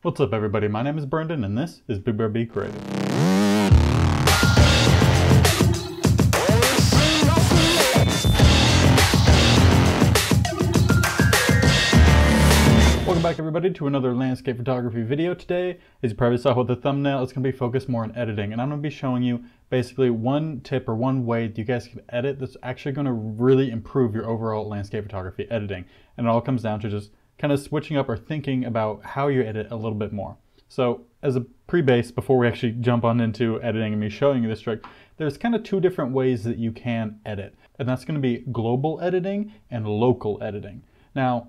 What's up everybody, my name is Brendan and this is BigBearB Creative. Welcome back everybody to another landscape photography video. Today, as you probably saw with the thumbnail, it's going to be focused more on editing, and I'm going to be showing you basically one tip or one way that you guys can edit that's actually going to really improve your overall landscape photography editing. And it all comes down to just kind of switching up or thinking about how you edit a little bit more. So as a pre-base, before we actually jump on into editing and me showing you this trick, there's kind of two different ways that you can edit. And that's going to be global editing and local editing. Now,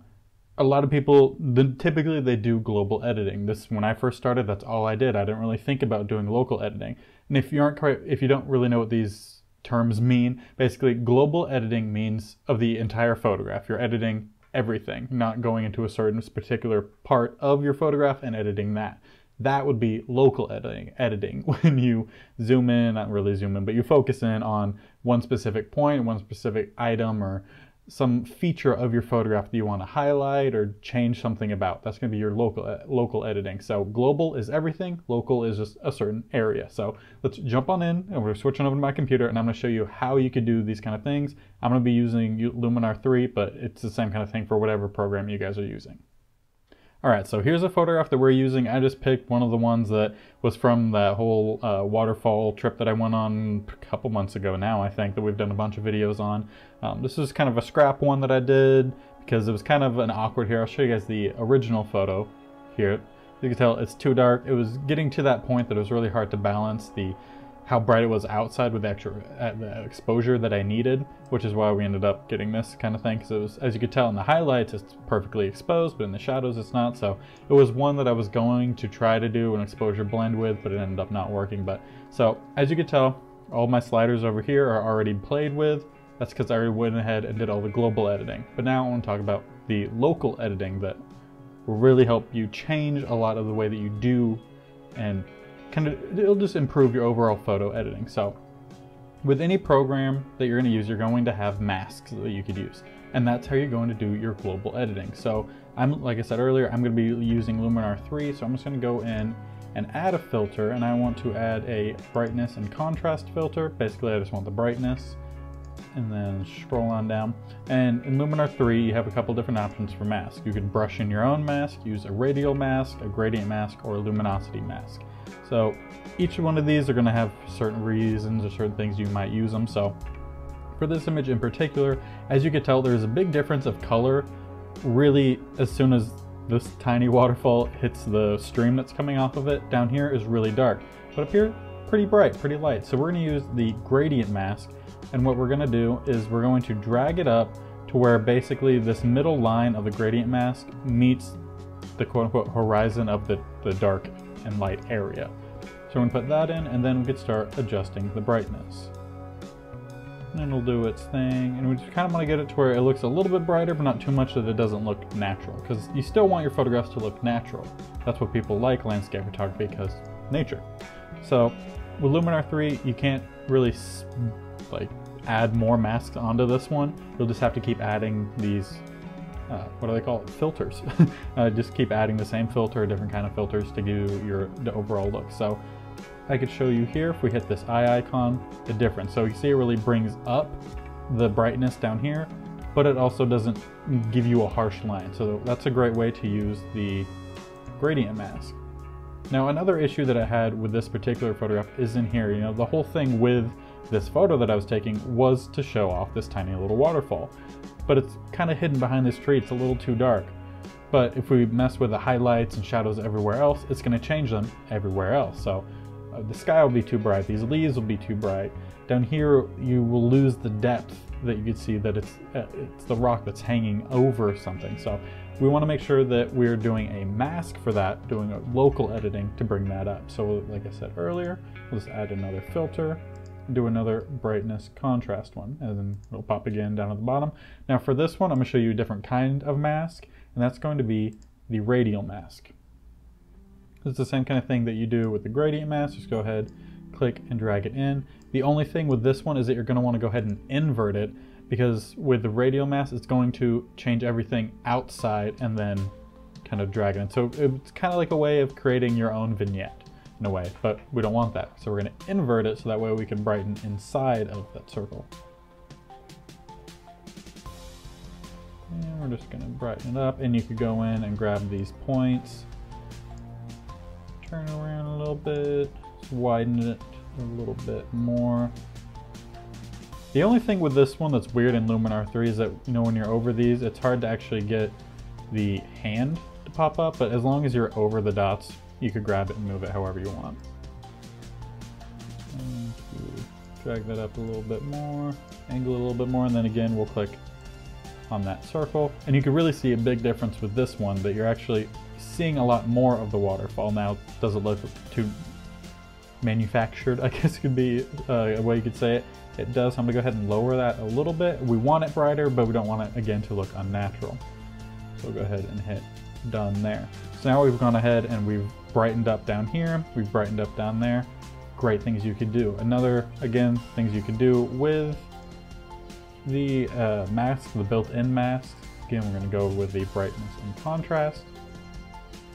a lot of people, typically they do global editing. When I first started, that's all I did. I didn't really think about doing local editing. And if you don't really know what these terms mean, basically global editing means of the entire photograph. You're editing everything, not going into a certain particular part of your photograph and editing that. That would be local editing when you zoom in, not really zoom in, but you focus in on one specific point, one specific item, or some feature of your photograph that you want to highlight or change something about. That's going to be your local editing. So global is everything, local is just a certain area. So let's jump on in, and we're switching over to my computer, and I'm going to show you how you could do these kind of things. I'm going to be using Luminar 3, but it's the same kind of thing for whatever program you guys are using. Alright, so here's a photograph that we're using. I just picked one of the ones that was from that whole waterfall trip that I went on a couple months ago now, I think, that we've done a bunch of videos on. This is kind of a scrap one that I did because it was kind of an awkward here. I'll show you guys the original photo here. You can tell it's too dark. It was getting to that point that it was really hard to balance how bright it was outside with the exposure that I needed, which is why we ended up getting this kind of thing, because it was, as you could tell in the highlights, it's perfectly exposed, but in the shadows it's not. So it was one that I was going to try to do an exposure blend with, but it ended up not working. But so as you could tell, all my sliders over here are already played with. That's because I already went ahead and did all the global editing. But now I want to talk about the local editing that will really help you change a lot of the way that you do, and it'll just improve your overall photo editing. So with any program that you're going to use, you're going to have masks that you could use, and that's how you're going to do your global editing. So like I said earlier, I'm going to be using Luminar 3, so I'm just going to go in and add a filter, and I want to add a brightness and contrast filter. Basically I just want the brightness, and then scroll on down. And in Luminar 3 you have a couple different options for mask. You could brush in your own mask, use a radial mask, a gradient mask, or a luminosity mask. So each one of these are going to have certain reasons or certain things you might use them. So for this image in particular, as you can tell, there's a big difference of color really as soon as this tiny waterfall hits the stream that's coming off of it. Down here is really dark, but up here pretty bright, pretty light. So we're going to use the gradient mask, and what we're going to do is we're going to drag it up to where basically this middle line of the gradient mask meets the quote-unquote horizon of the dark and light area. So we're going to put that in, and then we could start adjusting the brightness. And it'll do its thing, and we just kind of want to get it to where it looks a little bit brighter, but not too much that it doesn't look natural, because you still want your photographs to look natural. That's what people like landscape photography, because nature. So with Luminar 3, you can't really add more masks onto this one. You'll just have to keep adding these what do they call it? Filters. Just keep adding the same filter, different kind of filters to give you the overall look. So I could show you here, if we hit this eye icon, the difference. So you see it really brings up the brightness down here, but it also doesn't give you a harsh line. So that's a great way to use the gradient mask. Now another issue that I had with this particular photograph is in here. You know, the whole thing with this photo that I was taking was to show off this tiny little waterfall, but it's kind of hidden behind this tree. It's a little too dark. But if we mess with the highlights and shadows everywhere else, it's going to change them everywhere else. So the sky will be too bright, these leaves will be too bright. Down here you will lose the depth that you can see that it's the rock that's hanging over something. So we want to make sure that we're doing a mask for that, doing a local editing to bring that up. So like I said earlier, we'll just add another filter, do another brightness contrast one, and then it'll pop again down at the bottom. Now for this one, I'm going to show you a different kind of mask, and that's going to be the radial mask. It's the same kind of thing that you do with the gradient mask. Just go ahead, click and drag it in. The only thing with this one is that you're going to want to go ahead and invert it, because with the radial mask it's going to change everything outside and then kind of dragging it. So it's kind of like a way of creating your own vignette in a way, but we don't want that. So we're going to invert it so that way we can brighten inside of that circle. And we're just going to brighten it up, and you could go in and grab these points, turn it around a little bit, widen it a little bit more. The only thing with this one that's weird in Luminar 3 is that, you know, when you're over these, it's hard to actually get the hand to pop up, but as long as you're over the dots, you could grab it and move it however you want. And drag that up a little bit more, angle it a little bit more, and then again, we'll click on that circle. And you can really see a big difference with this one, that you're actually seeing a lot more of the waterfall now. Does it look too manufactured, I guess could be a way you could say it. It does. I'm gonna go ahead and lower that a little bit. We want it brighter, but we don't want it again to look unnatural. So we'll go ahead and hit done there. So now we've gone ahead and we've brightened up down here. We've brightened up down there. Great things you could do. Another, again, things you could do with the mask, the built-in mask. Again, we're gonna go with the brightness and contrast.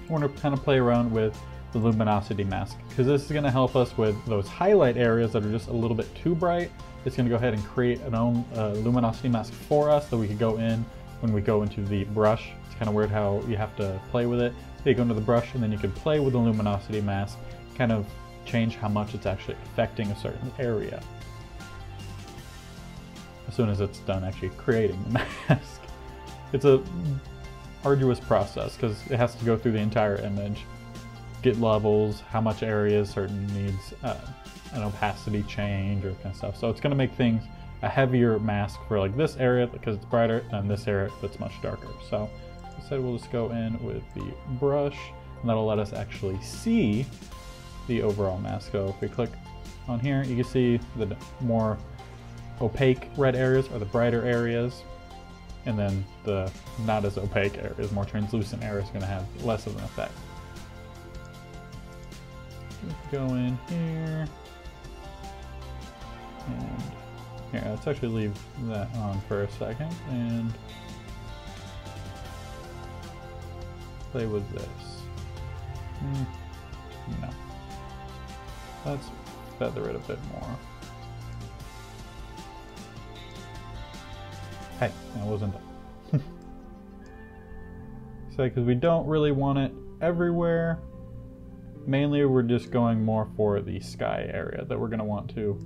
We're gonna kind of play around with the luminosity mask, because this is going to help us with those highlight areas that are just a little bit too bright. It's going to go ahead and create an own luminosity mask for us that we could go in when we go into the brush. It's kind of weird how you have to play with it. You go into the brush and then you can play with the luminosity mask, kind of change how much it's actually affecting a certain area as soon as it's done actually creating the mask. It's a arduous process because it has to go through the entire image, get levels, how much areas certain needs an opacity change or kind of stuff. So it's going to make things a heavier mask for like this area because it's brighter, and this area that's much darker. So instead we'll just go in with the brush, and that'll let us actually see the overall mask. So if we click on here, you can see the more opaque red areas are the brighter areas, and then the not as opaque areas, more translucent areas, are going to have less of an effect. Go in here, and here, let's actually leave that on for a second and play with this. No, let's feather it a bit more. Hey, that wasn't done. So, because we don't really want it everywhere. Mainly we're just going more for the sky area that we're going to want to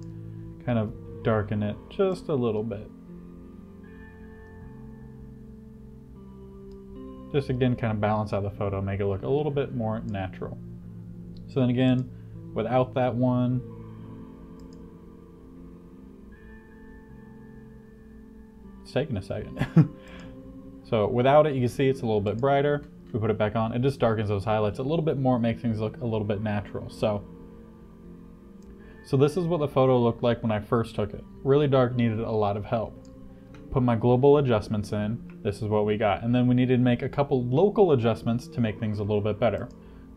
kind of darken it just a little bit. Just again kind of balance out the photo, make it look a little bit more natural. So then again, without that one, it's taking a second. So without it, you can see it's a little bit brighter. We put it back on, it just darkens those highlights a little bit more, makes things look a little bit natural. So this is what the photo looked like when I first took it. Really dark, needed a lot of help. Put my global adjustments in, this is what we got. And then we needed to make a couple local adjustments to make things a little bit better.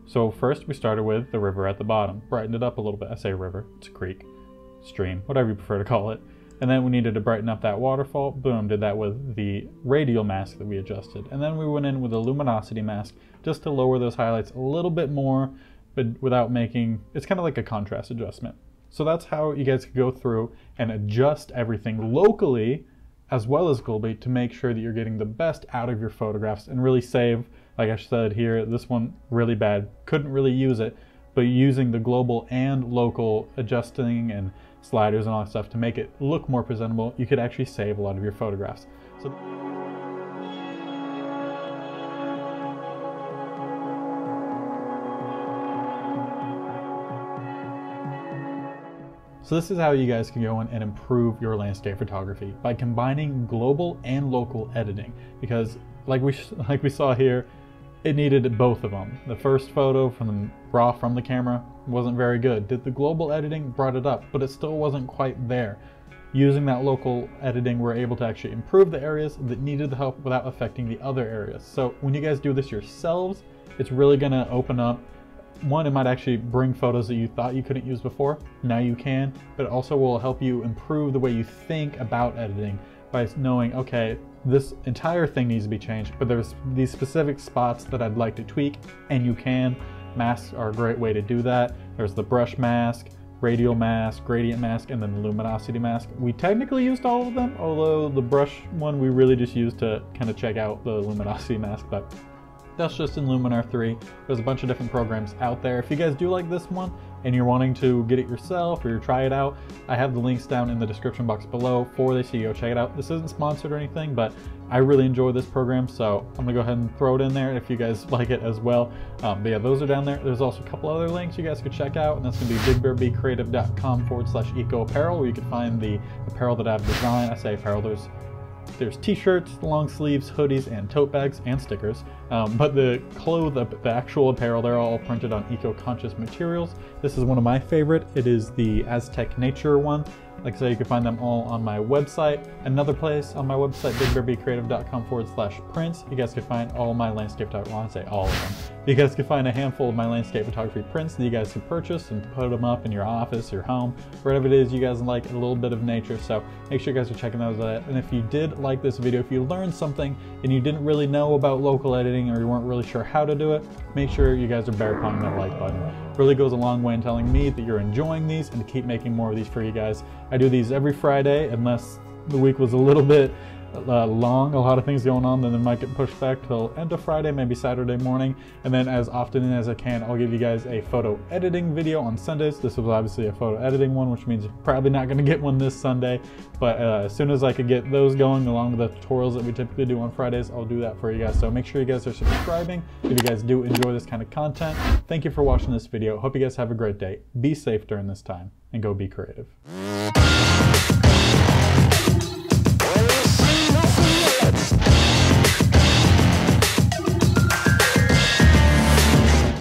So first we started with the river at the bottom, brightened it up a little bit. I say river, it's a creek, stream, whatever you prefer to call it. And then we needed to brighten up that waterfall. Boom, did that with the radial mask that we adjusted. And then we went in with a luminosity mask just to lower those highlights a little bit more, but without making, it's kind of like a contrast adjustment. So that's how you guys can go through and adjust everything locally as well as globally to make sure that you're getting the best out of your photographs and really save, like I said here, this one really bad, couldn't really use it, but using the global and local adjusting and sliders and all that stuff to make it look more presentable, you could actually save a lot of your photographs. So this is how you guys can go in and improve your landscape photography by combining global and local editing, because like we saw here, it needed both of them. The first photo from the camera wasn't very good. Did the global editing, brought it up, but it still wasn't quite there. Using that local editing, we're able to actually improve the areas that needed the help without affecting the other areas. So when you guys do this yourselves, it's really gonna open up. One, it might actually bring photos that you thought you couldn't use before. Now you can, but it also will help you improve the way you think about editing by knowing, okay, this entire thing needs to be changed, but there's these specific spots that I'd like to tweak, and you can. Masks are a great way to do that. There's the brush mask, radial mask, gradient mask, and then the luminosity mask. We technically used all of them, although the brush one we really just used to kind of check out the luminosity mask, but that's just in Luminar 3. There's a bunch of different programs out there. If you guys do like this one and you're wanting to get it yourself or you try it out, I have the links down in the description box below for this, so you go check it out. This isn't sponsored or anything, but I really enjoy this program, so I'm gonna go ahead and throw it in there if you guys like it as well. But yeah, those are down there. There's also a couple other links you guys could check out, and that's gonna be BigBearBCreative.com/eco apparel, where you can find the apparel that I've designed. I say apparel, there's t-shirts, long sleeves, hoodies, and tote bags, and stickers. But the actual apparel, they're all printed on eco-conscious materials. This is one of my favorite. It is the Aztec Nature one. Like I said, you can find them all on my website. Another place on my website, BigBearBCreative.com/prints. You guys can find all my landscape photography, well, I say all of them. You guys can find a handful of my landscape photography prints that you guys can purchase and put them up in your office, your home, wherever it is you guys like a little bit of nature. So make sure you guys are checking those out. And if you did like this video, if you learned something and you didn't really know about local editing or you weren't really sure how to do it, make sure you guys are bear pounding that like button. It really goes a long way in telling me that you're enjoying these and to keep making more of these for you guys. I do these every Friday, unless the week was a little bit long, a lot of things going on, then it might get pushed back till end of Friday, maybe Saturday morning. And then as often as I can, I'll give you guys a photo editing video on Sundays. This was obviously a photo editing one, which means you're probably not going to get one this Sunday, but as soon as I could get those going along with the tutorials that we typically do on Fridays, I'll do that for you guys. So make sure you guys are subscribing if you guys do enjoy this kind of content. Thank you for watching this video. Hope you guys have a great day. Be safe during this time and go be creative.